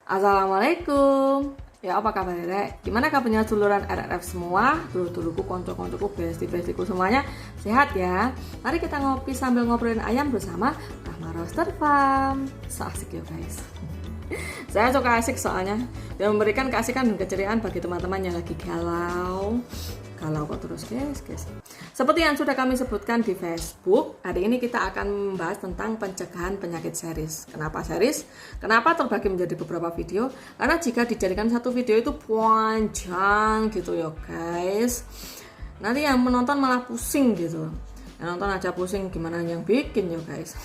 Assalamualaikum. Ya apa kabar rek? Gimana kabarnya duluran RRF semua? Dulu-duluku, konco-koncoku, besti-bestiku semuanya sehat ya? Mari kita ngopi sambil ngobrolin ayam bersama Rahma Roaster Farm. So asik ya guys. Saya suka asik soalnya dan memberikan keasikan dan keceriaan bagi teman-teman yang lagi galau kok terus guys. Seperti yang sudah kami sebutkan di Facebook, hari ini kita akan membahas tentang pencegahan penyakit series. Kenapa series? Kenapa terbagi menjadi beberapa video? Karena jika dijadikan satu video itu panjang gitu ya guys, nanti yang menonton malah pusing gitu. Yang nonton aja pusing, gimana yang bikin ya guys.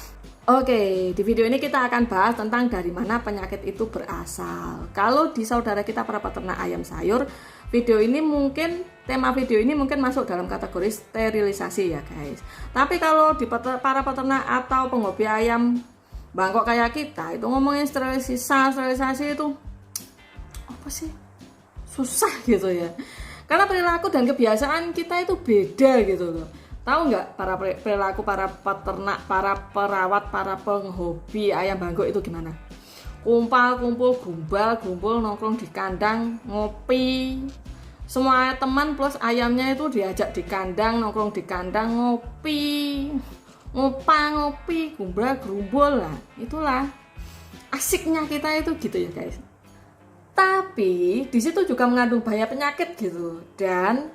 Oke, di video ini kita akan bahas tentang dari mana penyakit itu berasal. Kalau di saudara kita para peternak ayam sayur, tema video ini mungkin masuk dalam kategori sterilisasi ya guys. Tapi kalau di para peternak atau penghobi ayam bangkok kayak kita, itu ngomongin sterilisasi itu apa sih? Susah gitu ya. Karena perilaku dan kebiasaan kita itu beda gitu loh. Tahu nggak perilaku para peternak, para perawat, para penghobi ayam bangkok itu gimana? Kumpul, gumbal, nongkrong di kandang, ngopi. Semua teman plus ayamnya itu diajak di kandang, nongkrong di kandang, ngopi, gumbal, gerumbul lah. Itulah asiknya kita itu gitu ya guys. Tapi di situ juga mengandung bahaya penyakit gitu. Dan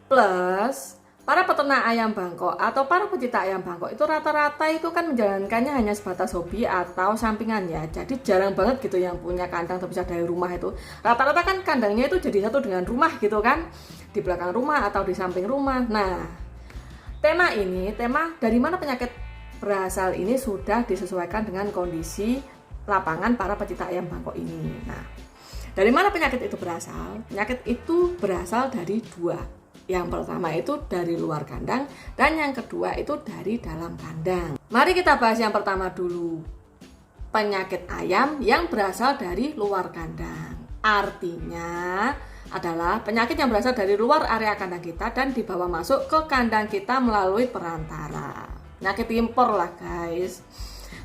plus para peternak ayam bangkok atau para pecinta ayam bangkok itu rata-rata itu kan menjalankannya hanya sebatas hobi atau sampingan ya. Jadi jarang banget gitu yang punya kandang terpisah dari rumah itu. Rata-rata kan kandangnya itu jadi satu dengan rumah gitu kan. Di belakang rumah atau di samping rumah. Nah, tema dari mana penyakit berasal ini sudah disesuaikan dengan kondisi lapangan para pecinta ayam bangkok ini. Nah, dari mana penyakit itu berasal? Penyakit itu berasal dari dua. Yang pertama itu dari luar kandang dan yang kedua itu dari dalam kandang. Mari kita bahas yang pertama dulu. Penyakit ayam yang berasal dari luar kandang. Artinya adalah penyakit yang berasal dari luar area kandang kita dan dibawa masuk ke kandang kita melalui perantara. Penyakit impor lah guys.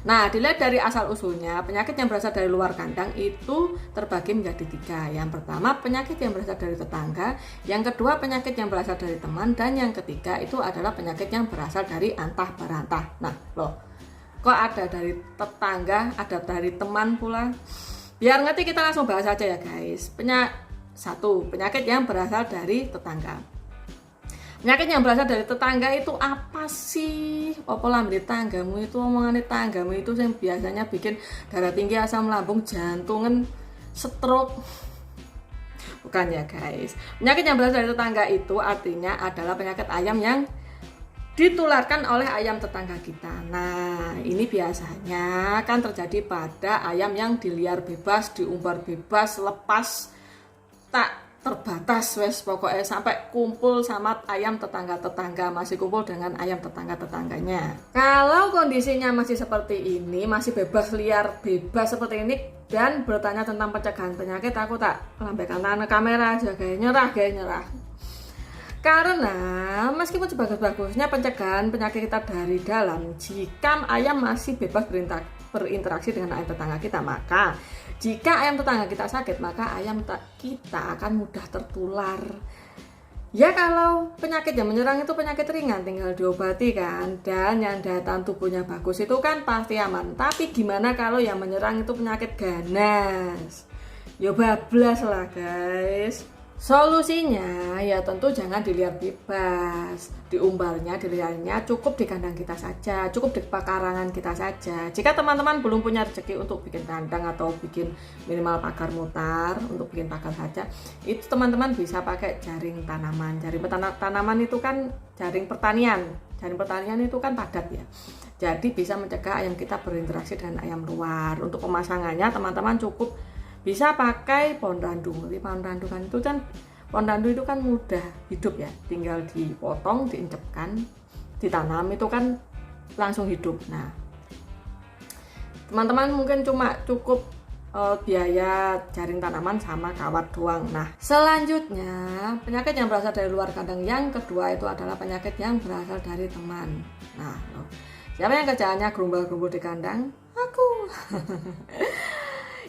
Nah, dilihat dari asal-usulnya, penyakit yang berasal dari luar kandang itu terbagi menjadi 3. Yang pertama, penyakit yang berasal dari tetangga. Yang kedua, penyakit yang berasal dari teman. Dan yang ketiga, itu adalah penyakit yang berasal dari antah berantah. Nah, loh, kok ada dari tetangga, ada dari teman pula? Biar ngerti kita langsung bahas aja ya guys. Penyakit yang berasal dari tetangga. Penyakit yang berasal dari tetangga itu apa sih? Apa lambe tanggamu itu, omongan tanggamu itu yang biasanya bikin darah tinggi, asam lambung, jantungan, stroke. Bukan ya guys. Penyakit yang berasal dari tetangga itu artinya adalah penyakit ayam yang ditularkan oleh ayam tetangga kita. Nah, ini biasanya kan terjadi pada ayam yang diliar bebas, diumbar bebas, lepas, tak terbatas wes pokoknya sampai kumpul sama ayam tetangga-tetangga, masih kumpul dengan ayam tetangga-tetangganya. Kalau kondisinya masih seperti ini, masih bebas liar bebas seperti ini dan bertanya tentang pencegahan penyakit, aku tak lambaikan tangan kamera aja kayak nyerah. Karena meskipun sebagus-bagusnya pencegahan penyakit kita dari dalam, jika ayam masih bebas berinteraksi dengan ayam tetangga kita, maka jika ayam tetangga kita sakit, maka ayam kita akan mudah tertular. Ya kalau penyakit yang menyerang itu penyakit ringan, tinggal diobati kan. Dan yang daya tahan tubuhnya bagus itu kan pasti aman. Tapi gimana kalau yang menyerang itu penyakit ganas? Ya bablas lah guys. Solusinya ya tentu jangan diliar bebas, diliarnya cukup di kandang kita saja, cukup di pekarangan kita saja. Jika teman-teman belum punya rezeki untuk bikin kandang atau bikin minimal pagar mutar, untuk bikin pagar saja, itu teman-teman bisa pakai jaring tanaman. Jaring tanaman itu kan jaring pertanian itu kan padat ya. Jadi bisa mencegah ayam kita berinteraksi dengan ayam luar. Untuk pemasangannya teman-teman cukup bisa pakai pohon randu. Pohon randu itu kan mudah hidup ya, tinggal dipotong, diincepkan, ditanam itu kan langsung hidup. Nah, teman-teman mungkin cuma cukup biaya jaring tanaman sama kawat doang. Nah, selanjutnya penyakit yang berasal dari luar kandang yang kedua itu adalah penyakit yang berasal dari teman. Nah, siapa yang kerjaannya gerumbul-gerumbul di kandang? Aku.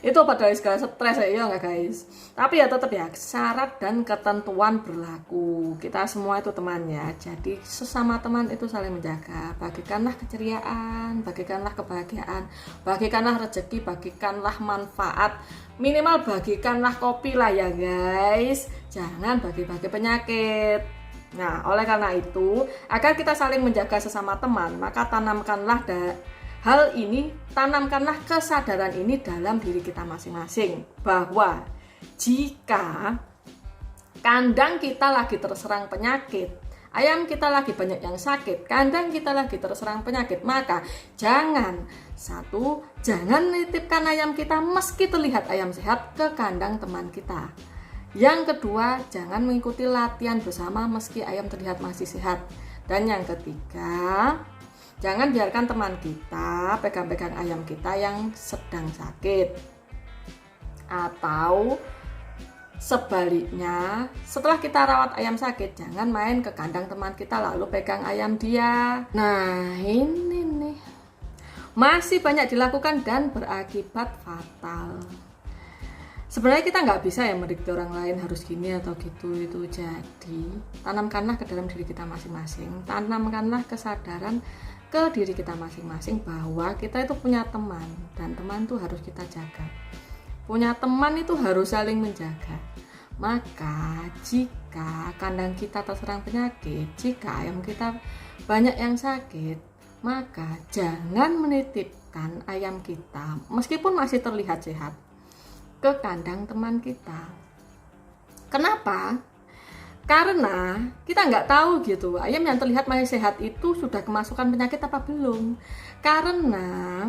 Itu obat dari segala stres ya nggak guys. Tapi ya tetap ya, syarat dan ketentuan berlaku. Kita semua itu temannya, jadi sesama teman itu saling menjaga. Bagikanlah keceriaan, bagikanlah kebahagiaan, bagikanlah rezeki, bagikanlah manfaat. Minimal bagikanlah kopi lah ya guys. Jangan bagi-bagi penyakit. Nah, oleh karena itu, agar kita saling menjaga sesama teman, maka tanamkanlah kesadaran ini dalam diri kita masing-masing. Bahwa jika kandang kita lagi terserang penyakit, ayam kita lagi banyak yang sakit, kandang kita lagi terserang penyakit, maka jangan nitipkan ayam kita meski terlihat ayam sehat ke kandang teman kita. Yang kedua, jangan mengikuti latihan bersama meski ayam terlihat masih sehat. Dan yang ketiga, jangan biarkan teman kita pegang-pegang ayam kita yang sedang sakit. Atau sebaliknya, setelah kita rawat ayam sakit, jangan main ke kandang teman kita lalu pegang ayam dia. Nah, ini nih masih banyak dilakukan dan berakibat fatal. Sebenarnya kita nggak bisa ya mendikte orang lain harus gini atau gitu itu. Jadi tanamkanlah ke dalam diri kita masing-masing, tanamkanlah kesadaran ke diri kita masing-masing bahwa kita itu punya teman dan teman itu harus kita jaga. Punya teman itu harus saling menjaga. Maka jika kandang kita terserang penyakit, jika ayam kita banyak yang sakit, maka jangan menitipkan ayam kita meskipun masih terlihat sehat ke kandang teman kita. Kenapa? Karena kita nggak tahu gitu ayam yang terlihat masih sehat itu sudah kemasukan penyakit apa belum. Karena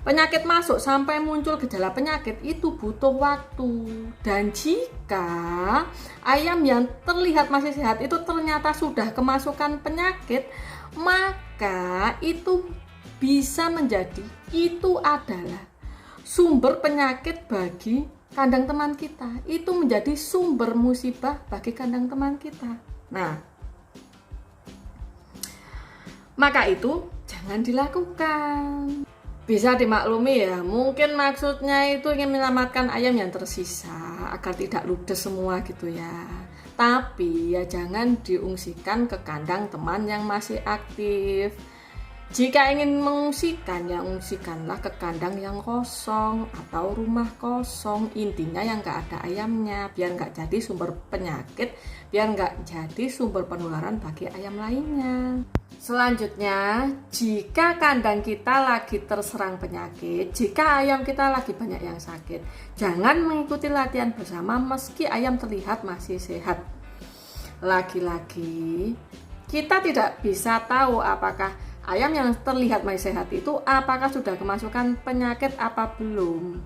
penyakit masuk sampai muncul gejala penyakit itu butuh waktu. Dan jika ayam yang terlihat masih sehat itu ternyata sudah kemasukan penyakit, maka itu adalah sumber penyakit bagi kandang teman kita. Itu menjadi sumber musibah bagi kandang teman kita. Nah, maka itu jangan dilakukan. Bisa dimaklumi ya, mungkin maksudnya itu ingin menyelamatkan ayam yang tersisa agar tidak ludes semua gitu ya. Tapi ya jangan diungsikan ke kandang teman yang masih aktif. Jika ingin mengungsikan, ya ungsikanlah ke kandang yang kosong atau rumah kosong. Intinya yang nggak ada ayamnya, biar nggak jadi sumber penyakit, biar nggak jadi sumber penularan bagi ayam lainnya. Selanjutnya, jika kandang kita lagi terserang penyakit, jika ayam kita lagi banyak yang sakit, jangan mengikuti latihan bersama meski ayam terlihat masih sehat. Lagi-lagi, kita tidak bisa tahu apakah ayam yang terlihat masih sehat itu apakah sudah kemasukan penyakit apa belum.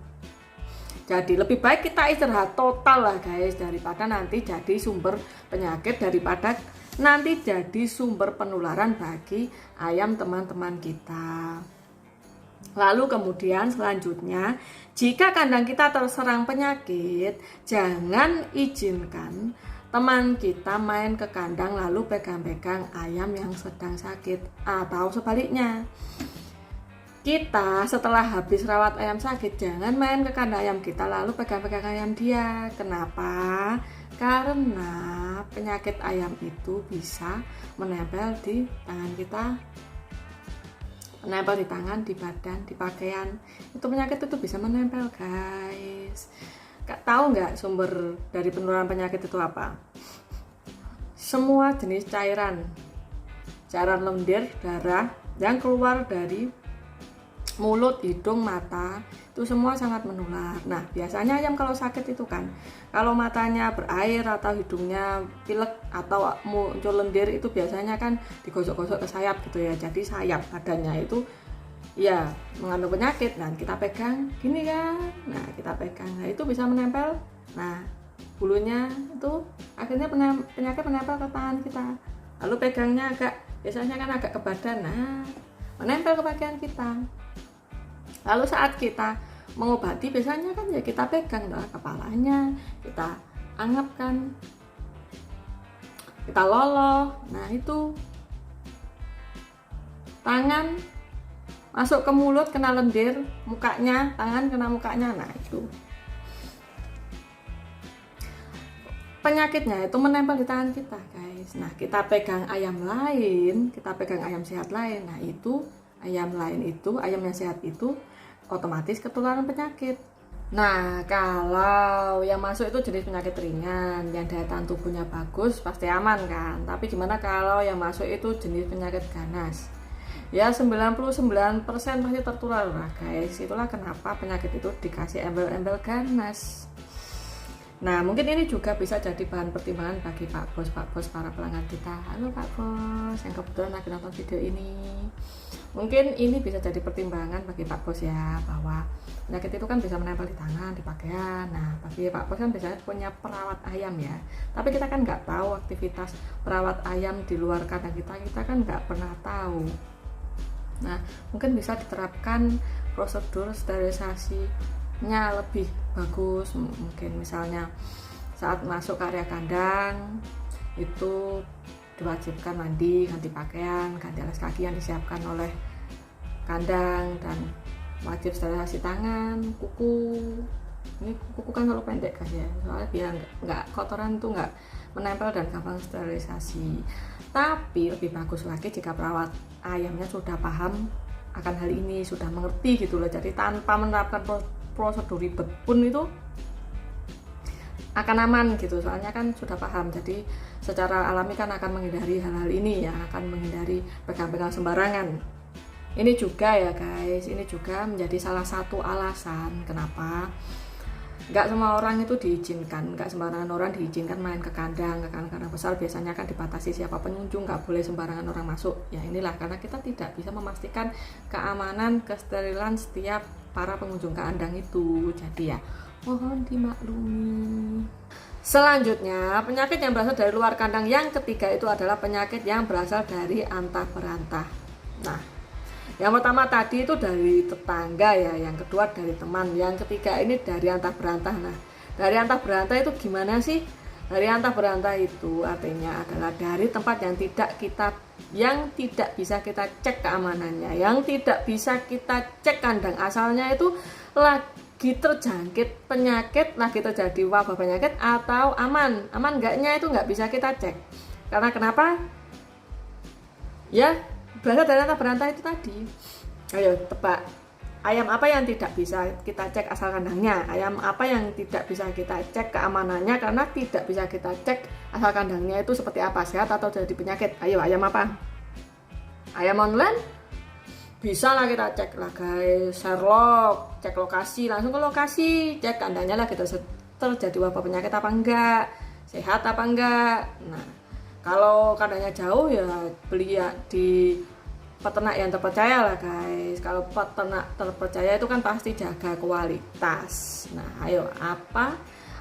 Jadi lebih baik kita istirahat total lah guys, daripada nanti jadi sumber penyakit, daripada nanti jadi sumber penularan bagi ayam teman-teman kita. Lalu kemudian selanjutnya, jika kandang kita terserang penyakit, jangan izinkan teman kita main ke kandang lalu pegang-pegang ayam yang sedang sakit. Atau sebaliknya, kita setelah habis rawat ayam sakit, jangan main ke kandang ayam kita lalu pegang-pegang ayam dia. Kenapa? Karena penyakit ayam itu bisa menempel di tangan kita, menempel di tangan, di badan, di pakaian. Itu penyakit itu bisa menempel guys. Tahu nggak sumber dari penularan penyakit itu apa? Semua jenis cairan lendir, darah yang keluar dari mulut, hidung, mata, itu semua sangat menular. Nah, biasanya ayam kalau sakit itu kan, kalau matanya berair atau hidungnya pilek atau muncul lendir itu biasanya kan digosok-gosok ke sayap gitu ya. Jadi sayap badannya itu ya mengandung penyakit. Nah, kita pegang gini kan, nah kita pegang, nah itu bisa menempel. Nah, bulunya itu akhirnya penyakit menempel ke tangan kita. Lalu pegangnya biasanya kan agak ke badan, nah menempel ke pakaian kita. Lalu saat kita mengobati biasanya kan ya kita pegang kepalanya, kita anggapkan, kita loloh. Nah itu tangan masuk ke mulut, kena lendir, mukanya, tangan kena mukanya. Nah itu penyakitnya itu menempel di tangan kita guys. Nah kita pegang ayam lain, kita pegang ayam sehat lain, nah itu ayam lain itu, ayam yang sehat itu otomatis ketularan penyakit. Nah kalau yang masuk itu jenis penyakit ringan, yang daya tahan tubuhnya bagus pasti aman kan. Tapi gimana kalau yang masuk itu jenis penyakit ganas? Ya 99% pasti tertular lah guys. Itulah kenapa penyakit itu dikasih embel-embel ganas. Nah mungkin ini juga bisa jadi bahan pertimbangan bagi Pak Bos para pelanggan kita. Halo Pak Bos yang kebetulan lagi nonton video ini, mungkin ini bisa jadi pertimbangan bagi Pak Bos ya, bahwa penyakit itu kan bisa menempel di tangan, di pakaian. Nah bagi Pak Bos kan biasanya punya perawat ayam ya, tapi kita kan nggak tahu aktivitas perawat ayam di luar kandang kita kan nggak pernah tahu. Nah mungkin bisa diterapkan prosedur sterilisasinya lebih bagus. Mungkin misalnya saat masuk ke area kandang itu diwajibkan mandi, ganti pakaian, ganti alas kaki yang disiapkan oleh kandang, dan wajib sterilisasi tangan, kuku. Ini kuku kan terlalu pendek kan ya, soalnya biar nggak kotoran tuh nggak menempel dan gampang sterilisasi. Tapi lebih bagus lagi jika perawat ayamnya sudah paham akan hal ini, sudah mengerti gitu loh. Jadi tanpa menerapkan prosedur ribet pun itu akan aman gitu, soalnya kan sudah paham. Jadi secara alami kan akan menghindari hal-hal ini ya, akan menghindari pegang-pegang sembarangan. Ini juga ya guys, ini juga menjadi salah satu alasan kenapa nggak semua orang itu diizinkan, nggak sembarangan orang diizinkan main ke kandang besar. Biasanya kan dibatasi siapa pengunjung, nggak boleh sembarangan orang masuk. Ya inilah karena kita tidak bisa memastikan keamanan, kesterilan setiap para pengunjung kandang itu. Jadi ya mohon dimaklumi. Selanjutnya penyakit yang berasal dari luar kandang yang ketiga itu adalah penyakit yang berasal dari antah berantah. Nah yang pertama tadi itu dari tetangga ya, yang kedua dari teman, yang ketiga ini dari antah berantah. Nah dari antah berantah itu gimana sih? Dari antah berantah itu artinya adalah dari tempat yang tidak bisa kita cek keamanannya, yang tidak bisa kita cek kandang asalnya itu lagi terjangkit penyakit, lagi terjadi wabah penyakit atau aman enggaknya itu nggak bisa kita cek. Karena kenapa? Ya berasal dari antah berantah itu tadi. Ayo tebak, ayam apa yang tidak bisa kita cek asal kandangnya? Ayam apa yang tidak bisa kita cek keamanannya karena tidak bisa kita cek asal kandangnya itu seperti apa, sehat atau jadi penyakit? Ayo ayam apa? Ayam online? Bisa lah kita cek lah guys, Sherlock, cek lokasi, langsung ke lokasi, cek kandangnya lah kita terjadi wabah penyakit apa enggak, sehat apa enggak. Nah kalau kandangnya jauh ya beli ya di peternak yang terpercaya lah guys. Kalau peternak terpercaya itu kan pasti jaga kualitas. Nah ayo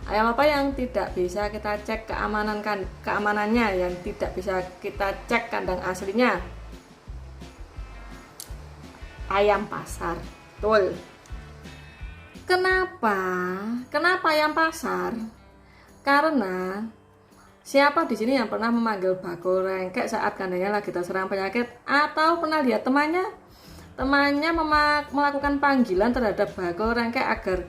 ayam apa yang tidak bisa kita cek keamanannya, yang tidak bisa kita cek kandang aslinya? Ayam pasar. Betul. Kenapa ayam pasar? Karena siapa di sini yang pernah memanggil bakul rengkek saat kandangnya lagi terserang penyakit, atau pernah lihat temannya melakukan panggilan terhadap bakul rengkek agar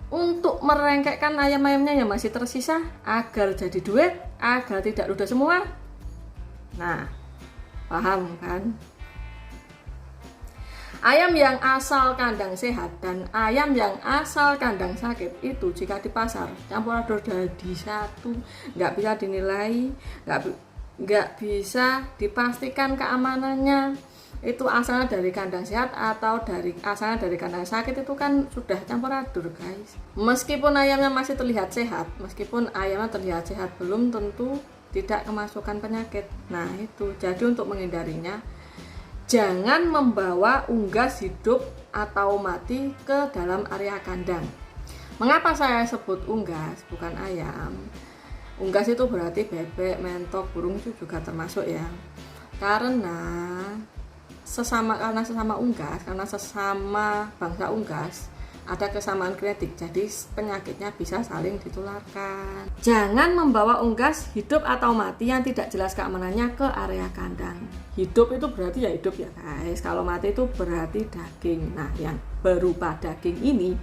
untuk merengkekkan ayam-ayamnya yang masih tersisa agar jadi duit, agar tidak ludes semua? Nah, paham kan? Ayam yang asal kandang sehat dan ayam yang asal kandang sakit itu jika di pasar campur aduk jadi satu, nggak bisa dinilai, nggak bisa dipastikan keamanannya itu asalnya dari kandang sehat atau asalnya dari kandang sakit. Itu kan sudah campur aduk guys. Meskipun ayamnya masih terlihat sehat, belum tentu tidak kemasukan penyakit. Nah itu jadi untuk menghindarinya, jangan membawa unggas hidup atau mati ke dalam area kandang. Mengapa saya sebut unggas bukan ayam? Unggas itu berarti bebek, mentok, burung itu juga termasuk ya. Karena sesama unggas, karena sesama bangsa unggas, ada kesamaan genetik, jadi penyakitnya bisa saling ditularkan. Jangan membawa unggas hidup atau mati yang tidak jelas keamanannya ke area kandang. Hidup itu berarti ya hidup ya guys, kalau mati itu berarti daging. Nah, yang berupa daging ini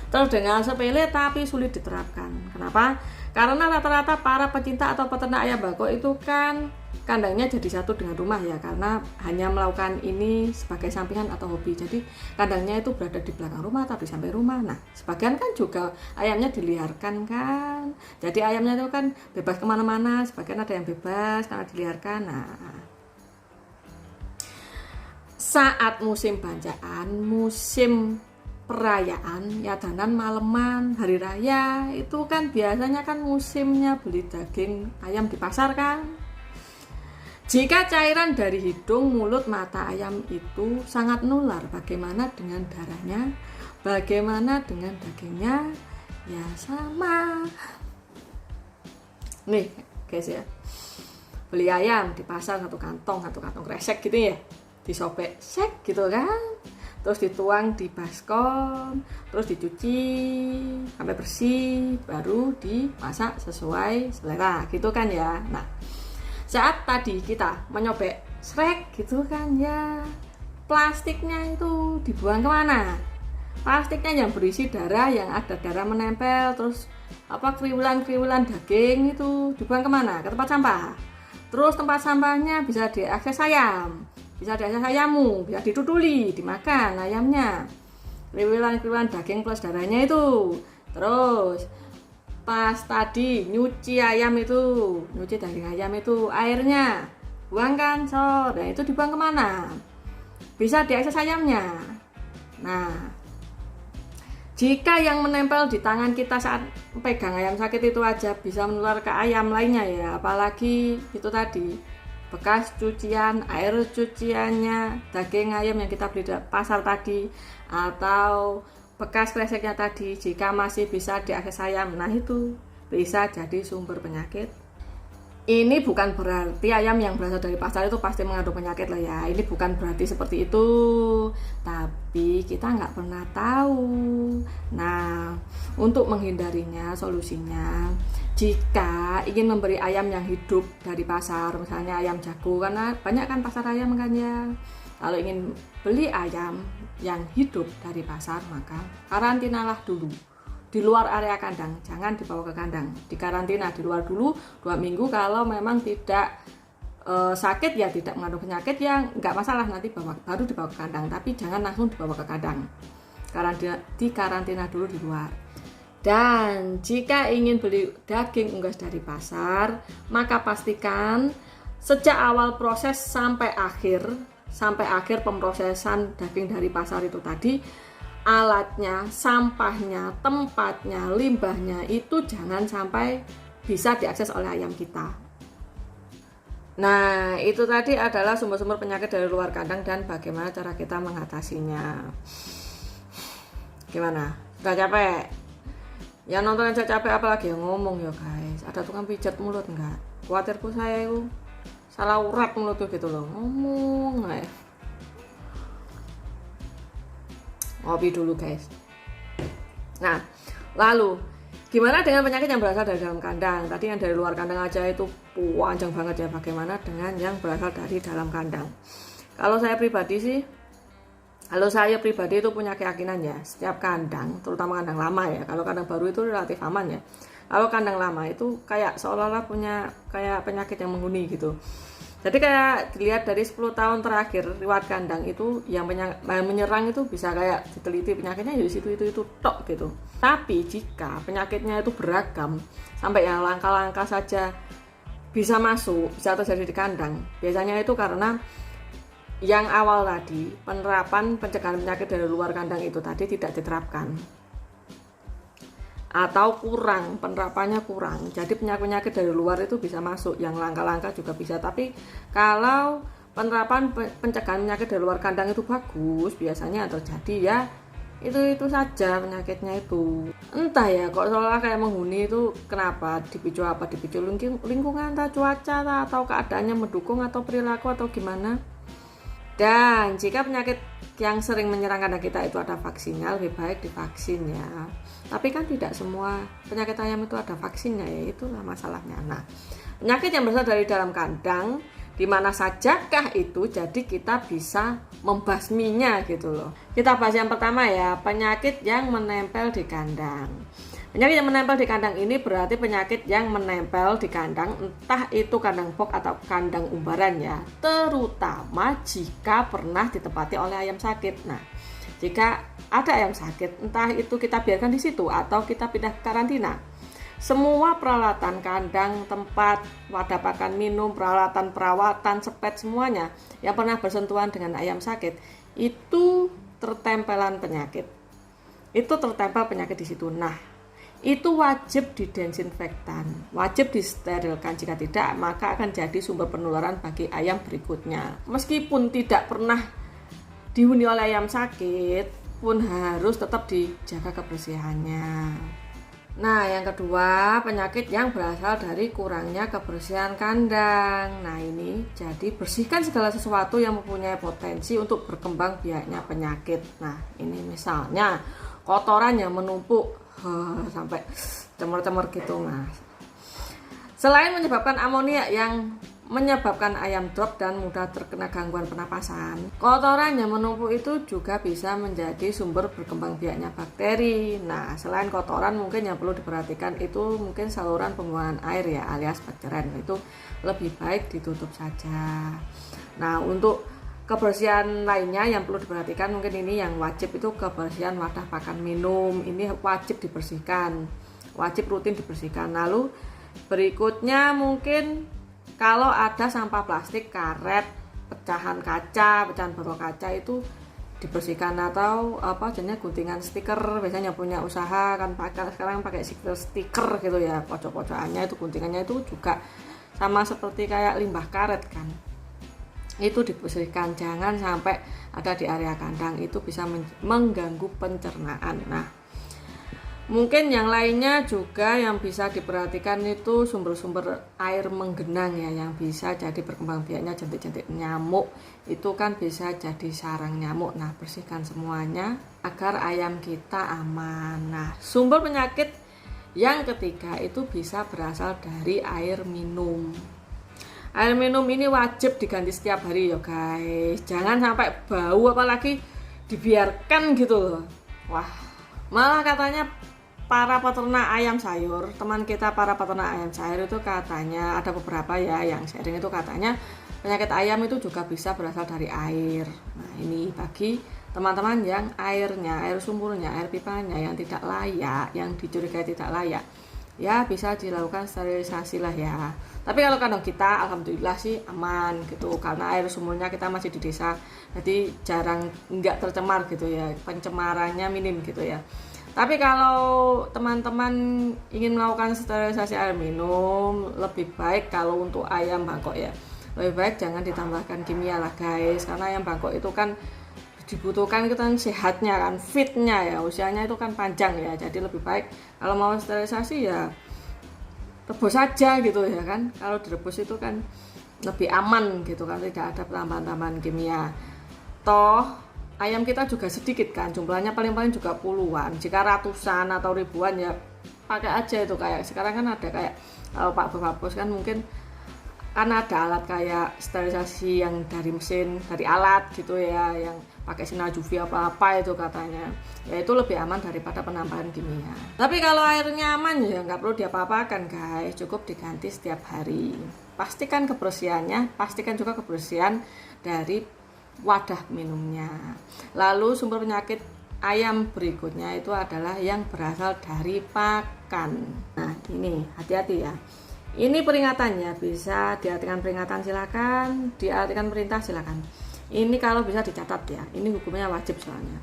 terdengar sepele tapi sulit diterapkan. Kenapa? Karena rata-rata para pecinta atau peternak ayam bako itu kan kandangnya jadi satu dengan rumah ya, karena hanya melakukan ini sebagai sampingan atau hobi. Jadi kandangnya itu berada di belakang rumah tapi sampai rumah. Nah, sebagian kan juga ayamnya diliarkan kan, jadi ayamnya itu kan bebas kemana-mana, sebagian ada yang bebas karena diliarkan. Nah, saat musim banjaan, musim perayaan, ya danan maleman, hari raya, itu kan biasanya kan musimnya beli daging ayam di pasar kan. Jika cairan dari hidung, mulut, mata ayam itu sangat nular, bagaimana dengan darahnya? Bagaimana dengan dagingnya? Ya sama. Nih guys ya, beli ayam di pasar satu kantong kresek gitu ya, disobek sek gitu kan, terus dituang di baskom, terus dicuci sampai bersih, baru dimasak sesuai selera gitu kan ya. Nah, saat tadi kita menyobek srek gitu kan ya, plastiknya itu dibuang kemana? Plastiknya yang berisi darah, yang ada darah menempel, terus kriwilan daging itu dibuang kemana? Ke tempat sampah. Terus tempat sampahnya bisa diakses ayam, bisa diakses ayammu, bisa ditutuli, dimakan ayamnya. Kriwilan daging plus darahnya itu. Terus pas tadi nyuci ayam itu, nyuci daging ayam itu, airnya buang kan, nah itu dibuang kemana? Bisa diakses ayamnya. Nah, jika yang menempel di tangan kita saat pegang ayam sakit itu aja bisa menular ke ayam lainnya ya, apalagi itu tadi bekas cucian, air cuciannya daging ayam yang kita beli di pasar tadi, atau bekas kreseknya tadi, jika masih bisa diakses ayam, nah itu bisa jadi sumber penyakit. Ini bukan berarti ayam yang berasal dari pasar itu pasti mengandung penyakit lah ya, ini bukan berarti seperti itu, tapi kita nggak pernah tahu. Nah, untuk menghindarinya, solusinya, jika ingin memberi ayam yang hidup dari pasar, misalnya ayam jago, karena banyak kan pasar ayam kan ya, kalau ingin beli ayam yang hidup dari pasar, maka karantinalah dulu di luar area kandang, jangan dibawa ke kandang, dikarantina di luar dulu 2 minggu. Kalau memang tidak sakit ya, tidak mengandung penyakit ya nggak masalah, nanti baru dibawa ke kandang, tapi jangan langsung dibawa ke kandang, dikarantina dulu di luar. Dan jika ingin beli daging unggas dari pasar, maka pastikan sejak awal proses sampai akhir pemrosesan daging dari pasar itu tadi, alatnya, sampahnya, tempatnya, limbahnya itu jangan sampai bisa diakses oleh ayam kita. Nah, itu tadi adalah sumber-sumber penyakit dari luar kandang dan bagaimana cara kita mengatasinya. Gimana? Udah capek? Ya nonton aja capek, apalagi yang ngomong ya guys. Ada tukang pijat mulut enggak? Khawatirku saya itu salah urat mulut tuh gitu loh. Ngomong ngopi dulu guys. Nah, lalu gimana dengan penyakit yang berasal dari dalam kandang? Tadi yang dari luar kandang aja itu panjang banget ya. Bagaimana dengan yang berasal dari dalam kandang? Kalau saya pribadi itu punya keyakinan ya, setiap kandang, terutama kandang lama ya, kalau kandang baru itu relatif aman ya. Kalau kandang lama itu kayak seolah-olah punya kayak penyakit yang menghuni gitu. Jadi kayak dilihat dari 10 tahun terakhir riwayat kandang itu yang menyerang itu bisa kayak diteliti penyakitnya ya itu tok gitu. Tapi jika penyakitnya itu beragam sampai yang langka-langka saja bisa masuk, bisa terjadi di kandang, biasanya itu karena yang awal tadi penerapan pencegahan penyakit dari luar kandang itu tadi tidak diterapkan, atau penerapannya kurang, jadi penyakit dari luar itu bisa masuk, yang langka-langka juga bisa. Tapi kalau penerapan pencegahan penyakit dari luar kandang itu bagus, biasanya yang terjadi ya itu saja penyakitnya itu. Entah ya kok seolah kayak menghuni itu, kenapa? Dipicu lingkungan, entah cuaca atau keadaannya mendukung atau perilaku atau gimana. Dan jika penyakit yang sering menyerang kandang kita itu ada vaksinnya, lebih baik divaksin ya. Tapi kan tidak semua penyakit ayam itu ada vaksinnya, ya itulah masalahnya. Nah, penyakit yang berasal dari dalam kandang di mana sajakah itu, jadi kita bisa membasminya gitu loh. Kita bahas yang pertama ya, penyakit yang menempel di kandang. Penyakit yang menempel di kandang ini berarti penyakit yang menempel di kandang, entah itu kandang box atau kandang umbaran ya, terutama jika pernah ditempati oleh ayam sakit. Nah, jika ada ayam sakit, entah itu kita biarkan di situ atau kita pindah ke karantina, semua peralatan kandang, tempat, wadah pakan minum, peralatan perawatan, sepet, semuanya yang pernah bersentuhan dengan ayam sakit itu tertempelan penyakit. Itu tertempel penyakit di situ. Nah, itu wajib didesinfektan, wajib disterilkan. Jika tidak, maka akan jadi sumber penularan bagi ayam berikutnya. Meskipun tidak pernah dihuni oleh ayam sakit, pun harus tetap dijaga kebersihannya. Nah, yang kedua, penyakit yang berasal dari kurangnya kebersihan kandang. Nah, ini jadi bersihkan segala sesuatu yang mempunyai potensi untuk berkembang biaknya penyakit. Nah, ini misalnya kotoran yang menumpuk sampai cemur-cemur gitu. Nah, selain menyebabkan amonia yang menyebabkan ayam drop dan mudah terkena gangguan pernapasan, kotoran yang menumpuk itu juga bisa menjadi sumber berkembang biaknya bakteri. Nah, selain kotoran, mungkin yang perlu diperhatikan itu mungkin saluran pembuangan air ya, alias bakteren. Itu lebih baik ditutup saja. Nah, untuk kebersihan lainnya yang perlu diperhatikan, mungkin ini yang wajib itu kebersihan wadah pakan minum. Ini wajib dibersihkan, wajib rutin dibersihkan. Lalu berikutnya mungkin kalau ada sampah plastik, karet, pecahan kaca, pecahan botol kaca itu dibersihkan, atau apa jenisnya guntingan stiker. Biasanya punya usaha kan sekarang pakai stiker gitu ya, pojok-pojokannya itu guntingannya itu juga sama seperti kayak limbah karet kan. Itu dibersihkan, jangan sampai ada di area kandang, itu bisa mengganggu pencernaan. Nah, mungkin yang lainnya juga yang bisa diperhatikan itu sumber-sumber air menggenang ya, yang bisa jadi berkembang biaknya jentik-jentik nyamuk. Itu kan bisa jadi sarang nyamuk. Nah, bersihkan semuanya agar ayam kita aman. Nah, sumber penyakit yang ketiga itu bisa berasal dari air minum. Air minum ini wajib diganti setiap hari ya guys. Jangan sampai bau, apalagi dibiarkan gitu loh. Wah, malah katanya para peternak ayam sayur, teman kita para peternak ayam sayur itu katanya ada beberapa ya yang sharing, itu katanya penyakit ayam itu juga bisa berasal dari air. Nah, ini bagi teman-teman yang air sumurnya, air pipanya yang tidak layak, yang dicurigai tidak layak, ya bisa dilakukan sterilisasi lah ya. Tapi kalau kandang kita alhamdulillah sih aman gitu, karena air sumurnya kita masih di desa, jadi jarang nggak tercemar gitu ya, pencemarannya minim gitu ya. Tapi kalau teman-teman ingin melakukan sterilisasi air minum, lebih baik kalau untuk ayam bangkok ya, lebih baik jangan ditambahkan kimia lah guys, karena ayam bangkok itu kan dibutuhkan itu kan sehatnya kan, fitnya ya, usianya itu kan panjang ya. Jadi lebih baik kalau mau sterilisasi ya rebus saja gitu ya kan. Kalau direbus itu kan lebih aman gitu kan, tidak ada tambahan-tambahan kimia. Toh ayam kita juga sedikit kan, jumlahnya paling-paling juga puluhan. Jika ratusan atau ribuan ya pakai aja itu, kayak sekarang kan ada kayak Pak Bos kan mungkin kan ada alat kayak sterilisasi yang dari mesin, dari alat gitu ya, yang pakai sinar UV apa-apa itu katanya. Ya itu lebih aman daripada penambahan kimia. Tapi kalau airnya aman ya nggak perlu diapa-apakan guys, cukup diganti setiap hari. Pastikan kebersihannya, pastikan juga kebersihan dari wadah minumnya. Lalu sumber penyakit ayam berikutnya itu adalah yang berasal dari pakan. Nah, ini hati-hati ya. Ini peringatannya, bisa diartikan peringatan silakan, diartikan perintah silakan. Ini kalau bisa dicatat ya. Ini hukumnya wajib soalnya.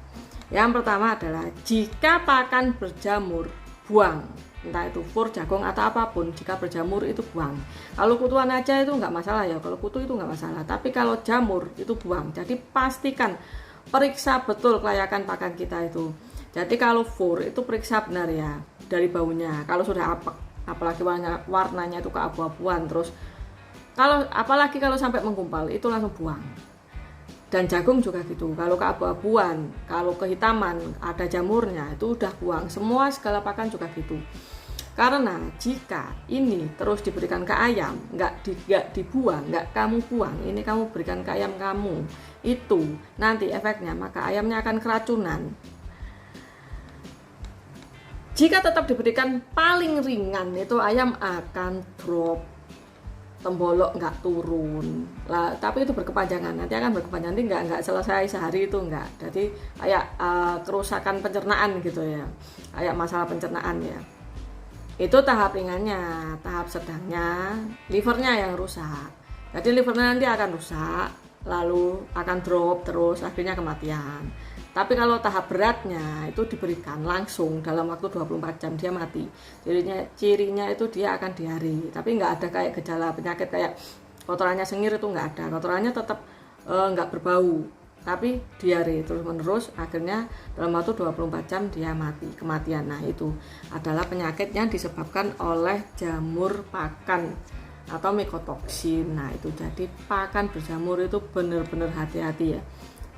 Yang pertama adalah jika pakan berjamur, buang. Entah itu fur, jagung atau apapun, jika berjamur itu buang. Kalau kutuan aja itu nggak masalah ya, kalau kutu itu nggak masalah. Tapi kalau jamur itu buang. Jadi pastikan periksa betul kelayakan pakan kita itu. Jadi kalau fur itu periksa benar ya dari baunya. Kalau sudah apalagi warnanya itu keabu-abuan, terus apalagi kalau sampai menggumpal itu langsung buang. Dan jagung juga gitu, kalau keabu-abuan, kalau kehitaman, ada jamurnya, itu udah buang. Semua segala pakan juga gitu. Karena jika ini terus diberikan ke ayam, nggak dibuang, nggak kamu buang, ini kamu berikan ke ayam kamu, itu nanti efeknya maka ayamnya akan keracunan. Jika tetap diberikan paling ringan, itu ayam akan drop, tembolok nggak turun lah, tapi itu berkepanjangan, nanti akan berkepanjangan, nanti nggak selesai sehari itu nggak. Jadi kayak kerusakan pencernaan gitu ya, kayak masalah pencernaan ya. Itu tahap ringannya. Tahap sedangnya livernya yang rusak, jadi livernya nanti akan rusak, lalu akan drop terus, akhirnya kematian. Tapi kalau tahap beratnya itu diberikan langsung dalam waktu 24 jam dia mati. Cirinya itu dia akan diare, tapi nggak ada kayak gejala penyakit kayak kotorannya sengir, itu nggak ada. Kotorannya tetap nggak berbau, tapi diare terus menerus, akhirnya dalam waktu 24 jam dia mati, kematian. Nah, itu adalah penyakit yang disebabkan oleh jamur pakan atau mycotoxin. Nah, itu jadi pakan berjamur itu benar-benar hati-hati ya.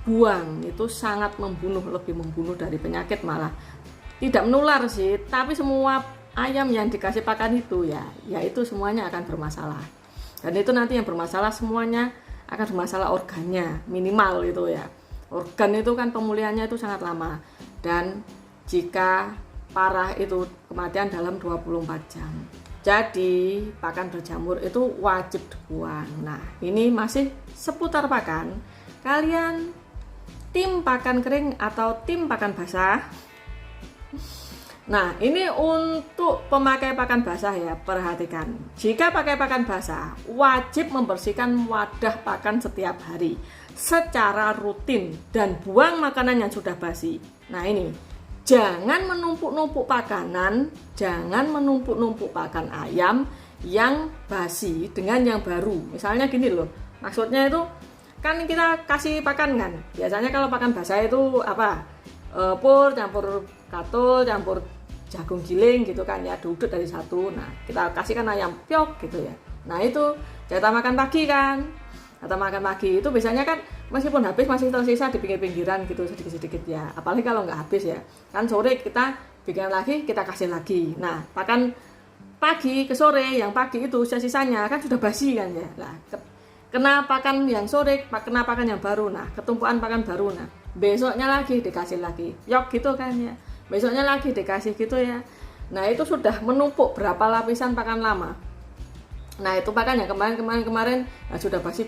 Buang, itu sangat membunuh, lebih membunuh dari penyakit malah. Tidak menular sih, tapi semua ayam yang dikasih pakan itu ya itu semuanya akan bermasalah. Dan itu nanti yang bermasalah semuanya akan bermasalah organnya, minimal itu ya. Organ itu kan pemulihannya itu sangat lama, dan jika parah itu kematian dalam 24 jam. Jadi pakan berjamur itu wajib dibuang. Nah, ini masih seputar pakan. Kalian tim pakan kering atau tim pakan basah? Nah, ini untuk pemakai pakan basah ya, perhatikan. Jika pakai pakan basah, wajib membersihkan wadah pakan setiap hari secara rutin dan buang makanan yang sudah basi. Nah, ini jangan menumpuk-numpuk pakanan, jangan menumpuk-numpuk pakan ayam yang basi dengan yang baru. Misalnya gini loh, maksudnya itu kan kita kasih pakan kan, biasanya kalau pakan basah itu apa, pur campur katul campur jagung giling gitu kan ya, duduk dari satu. Nah, kita kasihkan ayam piok gitu ya. Nah, itu jatah makan pagi kan, jatah makan pagi itu biasanya kan meskipun habis masih tersisa di pinggir-pinggiran gitu sedikit-sedikit ya, apalagi kalau nggak habis ya kan, sore kita bikin lagi, kita kasih lagi. Nah, pakan pagi ke sore, yang pagi itu sisanya kan sudah basi kan ya. Nah, kena pakan yang sore, kena pakan yang baru, nah ketumpuan pakan baru, nah besoknya lagi dikasih lagi, yok gitu kan ya, besoknya lagi dikasih gitu ya. Nah, itu sudah menumpuk berapa lapisan pakan lama. Nah, itu pakan yang kemarin nah, sudah basi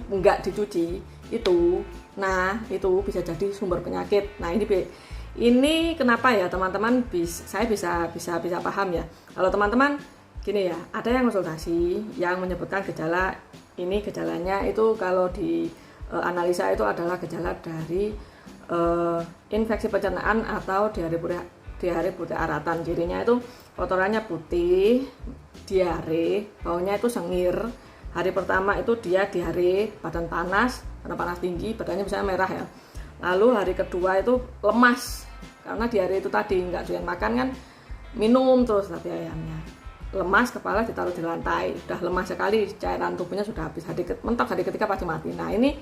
nggak dicuci itu, nah itu bisa jadi sumber penyakit. Nah, ini kenapa ya teman-teman, saya bisa paham ya. Kalau teman-teman gini ya, ada yang konsultasi yang menyebutkan gejala ini, gejalanya itu kalau di analisa itu adalah gejala dari infeksi pencernaan atau diare putih aratan. Cirinya itu kotorannya putih, diare, baunya itu sengir. Hari pertama itu dia diare, badan panas tinggi, badannya misalnya merah ya. Lalu hari kedua itu lemas, karena diare itu tadi nggak doyan makan kan, minum terus tapi ayamnya. Lemas, kepala ditaruh di lantai, sudah lemas sekali, cairan tubuhnya sudah habis, mentok hari ketiga pasti mati. Nah, ini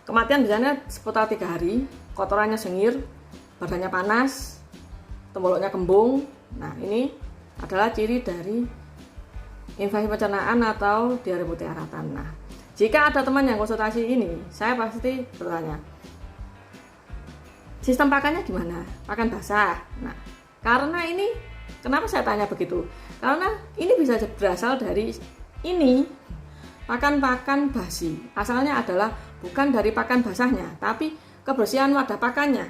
kematian biasanya seputar 3 hari, kotorannya sengir, badannya panas, temboloknya kembung. Nah, ini adalah ciri dari infeksi pencernaan atau diare putih aratan. Nah, jika ada teman yang konsultasi ini, saya pasti bertanya, sistem pakannya gimana? Pakan basah. Nah, karena ini, kenapa saya tanya begitu? Karena ini bisa berasal dari ini, pakan-pakan basi. Asalnya adalah bukan dari pakan basahnya, tapi kebersihan wadah pakannya.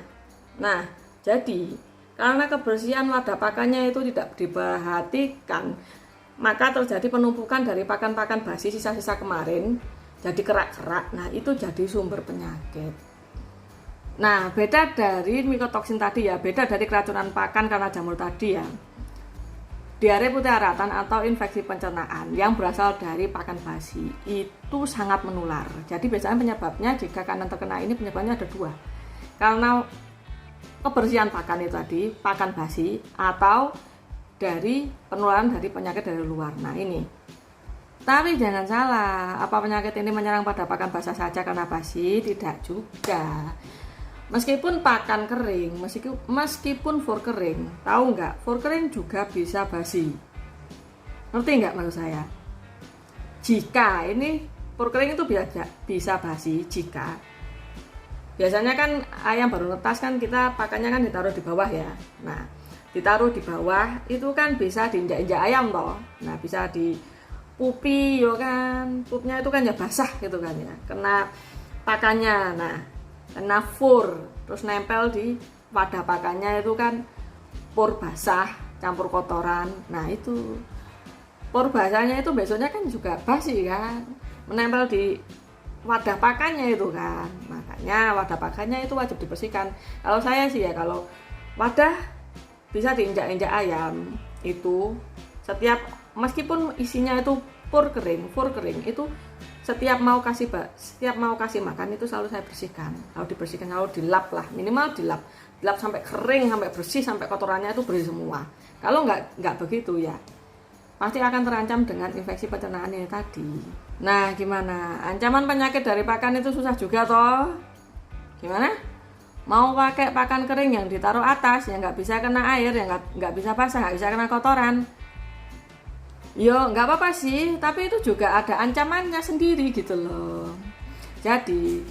Nah, jadi karena kebersihan wadah pakannya itu tidak diperhatikan, maka terjadi penumpukan dari pakan-pakan basi sisa-sisa kemarin, jadi kerak-kerak. Nah, itu jadi sumber penyakit. Nah, beda dari mycotoxin tadi ya, beda dari keracunan pakan karena jamur tadi ya. Diare putih aratan atau infeksi pencernaan yang berasal dari pakan basi itu sangat menular. Jadi biasanya penyebabnya, jika kalian terkena ini, penyebabnya ada 2. Karena kebersihan pakan itu tadi, pakan basi, atau dari penularan dari penyakit dari luar. Nah, ini Tapi jangan salah, apa penyakit ini menyerang pada pakan basah saja karena basi? Tidak juga. Meskipun pakan kering, meskipun fur kering, tahu nggak? Fur kering juga bisa basi. Ngerti nggak maksud saya? Jika ini fur kering itu bisa basi jika biasanya kan ayam baru netas kan kita pakannya kan ditaruh di bawah ya. Nah, ditaruh di bawah itu kan bisa diinjak-injak ayam toh. Nah, bisa di pupi yo kan, pupnya itu kan ya basah gitu kan ya, kena pakannya. Nah, kena fur terus nempel di wadah pakannya itu kan pur basah campur kotoran. Nah, itu pur basahnya itu besoknya kan juga basi kan, menempel di wadah pakannya itu kan. Makanya wadah pakannya itu wajib dibersihkan. Kalau saya sih ya, kalau wadah bisa diinjak-injak ayam itu setiap, meskipun isinya itu fur kering itu setiap mau kasih makan itu selalu saya bersihkan. Kalau dibersihkan, kalau dilap lah, minimal dilap sampai kering, sampai bersih, sampai kotorannya itu bersih semua. Kalau nggak begitu ya pasti akan terancam dengan infeksi pencernaan ini tadi. Nah, gimana? Ancaman penyakit dari pakan itu susah juga toh. Gimana? Mau pakai pakan kering yang ditaruh atas, yang nggak bisa kena air, yang nggak bisa basah, nggak bisa kena kotoran. Yo, nggak apa-apa sih, tapi itu juga ada ancamannya sendiri gitu loh. Jadi,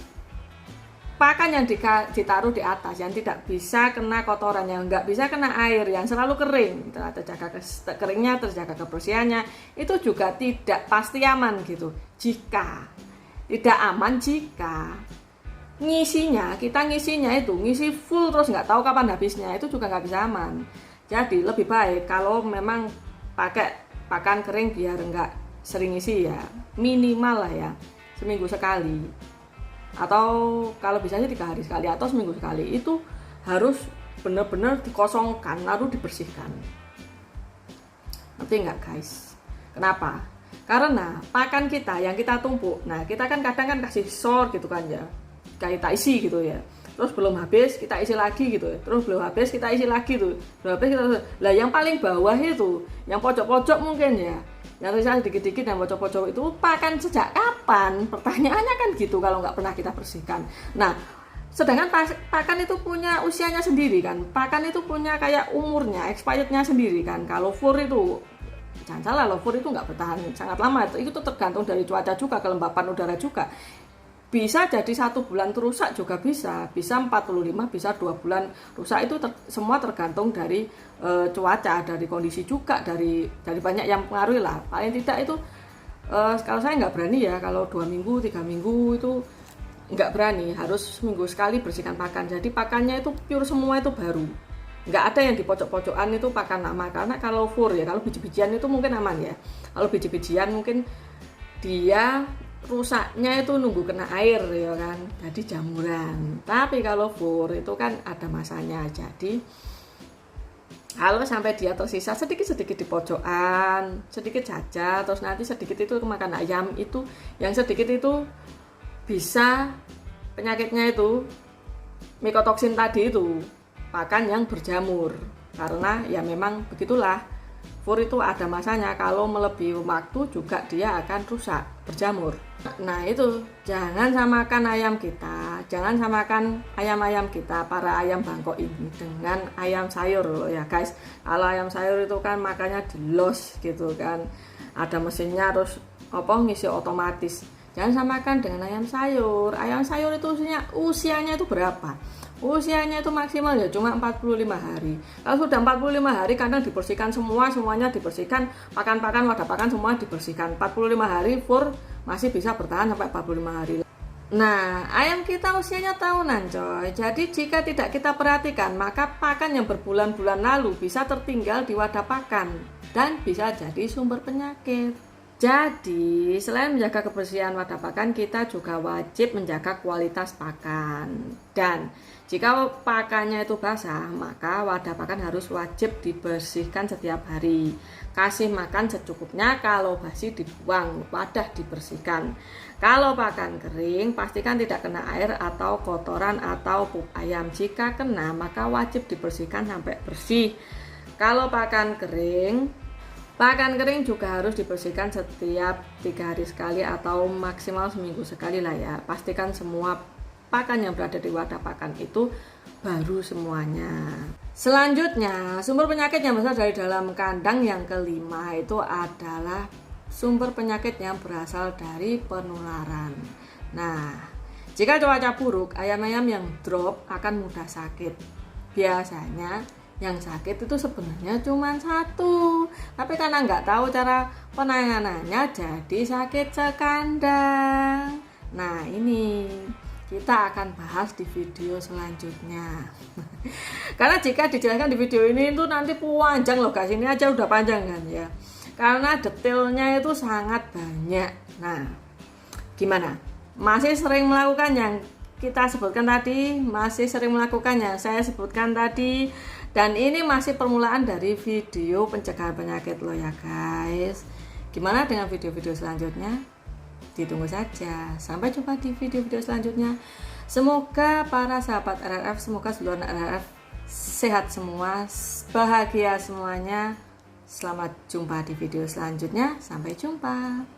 pakan yang ditaruh di atas, yang tidak bisa kena kotoran, yang nggak bisa kena air, yang selalu kering, terjaga keringnya, terjaga kebersihannya, itu juga tidak pasti aman gitu. Jika tidak aman, jika kita ngisinya itu ngisi full terus nggak tahu kapan habisnya, itu juga nggak bisa aman. Jadi lebih baik kalau memang pakai pakan kering biar nggak sering isi ya, minimal lah ya seminggu sekali, atau kalau bisanya 3 hari sekali atau seminggu sekali. Itu harus benar-benar dikosongkan lalu dibersihkan. Ngerti nggak guys? Kenapa? Karena pakan kita yang kita tumpuk, nah kita kan kadang kan kasih sor gitu kan ya, kita isi gitu ya, terus belum habis kita isi lagi gitu ya, terus belum habis kita isi lagi tuh, belum habis kita lah. Yang paling bawah itu, yang pojok-pojok mungkin ya, yang tulisannya dikit-dikit, yang pojok-pojok itu pakan sejak kapan? Pertanyaannya kan gitu kalau nggak pernah kita bersihkan. Nah, sedangkan pakan itu punya usianya sendiri kan, pakan itu punya kayak umurnya, expirednya sendiri kan. Kalau fur itu jangan salah loh, fur itu nggak bertahan sangat lama, itu tuh tergantung dari cuaca juga, kelembapan udara juga. Bisa jadi 1 bulan rusak juga bisa 45, bisa 2 bulan rusak. Itu semua tergantung dari cuaca, dari kondisi juga, dari banyak yang pengaruhi lah. Paling tidak itu kalau saya nggak berani ya, kalau 2 minggu 3 minggu itu nggak berani, harus seminggu sekali bersihkan pakan. Jadi pakannya itu pure semua, itu baru, nggak ada yang di pojok-pojokan itu pakan lama. Karena kalau fur ya, kalau biji-bijian itu mungkin aman ya. Kalau biji-bijian mungkin dia rusaknya itu nunggu kena air ya kan, jadi jamuran. Tapi kalau fur itu kan ada masanya. Jadi kalau sampai dia tersisa sedikit-sedikit di pojokan, sedikit saja, terus nanti sedikit itu kemakan ayam, itu yang sedikit itu bisa penyakitnya itu mikotoksin tadi itu, pakan yang berjamur. Karena ya memang begitulah, fur itu ada masanya, kalau melebihi waktu juga dia akan rusak, berjamur. Nah itu, jangan samakan ayam kita, jangan samakan ayam-ayam kita, para ayam Bangkok ini dengan ayam sayur loh ya guys. Kalau ayam sayur itu kan makannya di los gitu kan, ada mesinnya, terus ngisi otomatis. Jangan samakan dengan ayam sayur. Ayam sayur itu usianya itu berapa? Usianya itu maksimal ya cuma 45 hari. Kalau sudah 45 hari kadang dibersihkan semuanya dibersihkan, pakan-pakan, wadah pakan semua dibersihkan. 45 hari fur masih bisa bertahan sampai 45 hari. Nah, ayam kita usianya tahunan coy. Jadi jika tidak kita perhatikan, maka pakan yang berbulan-bulan lalu bisa tertinggal di wadah pakan dan bisa jadi sumber penyakit. Jadi, selain menjaga kebersihan wadah pakan, kita juga wajib menjaga kualitas pakan. Dan jika pakannya itu basah, maka wadah pakan harus wajib dibersihkan setiap hari. Kasih makan secukupnya, kalau basi dibuang, wadah dibersihkan. Kalau pakan kering, pastikan tidak kena air atau kotoran atau pup ayam. Jika kena, maka wajib dibersihkan sampai bersih. Kalau pakan kering, Pakan kering juga harus dibersihkan setiap 3 hari sekali atau maksimal seminggu sekali lah ya. Pastikan semua pakan yang berada di wadah pakan itu baru semuanya. Selanjutnya, sumber penyakit yang besar dari dalam kandang yang kelima itu adalah sumber penyakit yang berasal dari penularan. Nah, jika cuaca buruk, ayam-ayam yang drop akan mudah sakit. Biasanya yang sakit itu sebenarnya cuma satu, tapi karena nggak tahu cara penanganannya jadi sakit sekandang. Nah, ini kita akan bahas di video selanjutnya. Karena jika dijelaskan di video ini itu nanti panjang loh guys, ini aja udah panjang kan ya, karena detailnya itu sangat banyak. Nah, gimana? Masih sering melakukan yang kita sebutkan tadi? Masih sering melakukan yang saya sebutkan tadi? Dan ini masih permulaan dari video pencegahan penyakit loh ya guys. Gimana dengan video-video selanjutnya? Ditunggu saja. Sampai jumpa di video-video selanjutnya. Semoga para sahabat RRF, semoga seluruh RRF sehat semua, bahagia semuanya. Selamat jumpa di video selanjutnya. Sampai jumpa.